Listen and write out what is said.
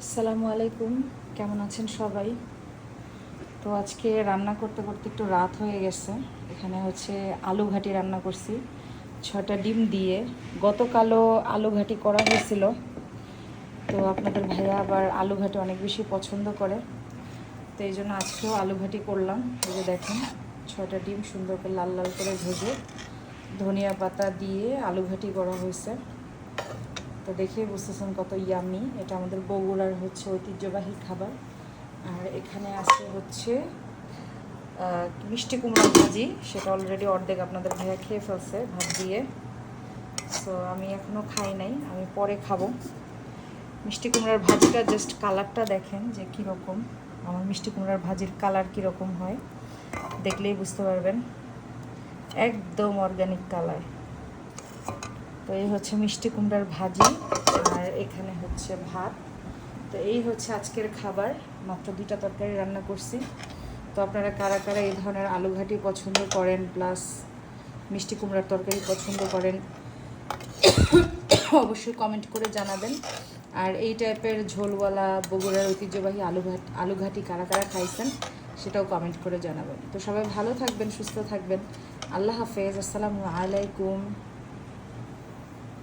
আসসালামু আলাইকুম, কেমন আছেন সবাই? তো আজকে রান্না করতে করতে একটু রাত হয়ে গেছে। এখানে হচ্ছে আলু ঘাটি রান্না করছি 6টা ডিম দিয়ে। গতকালও আলু ঘাটি করা হয়েছিল, তো আপনাদের ভাইয়া আবার আলু ঘাটি অনেক বেশি পছন্দ করে, তো এই জন্য আজকেও আলু ঘাটি করলাম। এই যে দেখেন, 6টা ডিম সুন্দর করে লাল লাল করে ভেজে ধনিয়া পাতা দিয়ে আলু ঘাটি করা হয়েছে। তো দেখে বুঝতেছেন কত ইয়ামি। এটা আমাদের বগুড়ার হচ্ছে ঐতিহ্যবাহী খাবার। আর এখানে আছে হচ্ছে মিষ্টি কুমড়ার ভাজি, সেটা অলরেডি অর্ধেক আপনাদের ভাইয়া খেয়ে ফেলছে ভাত দিয়ে। সো আমি এখনও খাই নাই, আমি পরে খাবো। মিষ্টি কুমড়ার ভাজিটা জাস্ট কালারটা দেখেন যে কীরকম। আমার মিষ্টি কুমড়ার ভাজির কালার কীরকম হয় দেখলেই বুঝতে পারবেন, একদম অর্গানিক কালার। তো এই হচ্ছে মিষ্টি কুমড়ার ভাজি, আর এখানে হচ্ছে ভাত। তো এই হচ্ছে আজকের খাবার। মাত্র 2টা তরকারি রান্না করছি। তো আপনারা কারা কারা এই ধরনের আলু ঘাটি পছন্দ করেন, প্লাস মিষ্টি কুমড়ার তরকারি পছন্দ করেন, অবশ্যই কমেন্ট করে জানাবেন। আর এই টাইপের ঝোলওয়ালা বগুড়ার ঐতিহ্যবাহী আলু ঘাটি কারা কারা খাইছেন সেটাও কমেন্ট করে জানাবেন। তো সবাই ভালো থাকবেন, সুস্থ থাকবেন। আল্লাহ হাফেজ, আসসালামু আলাইকুম।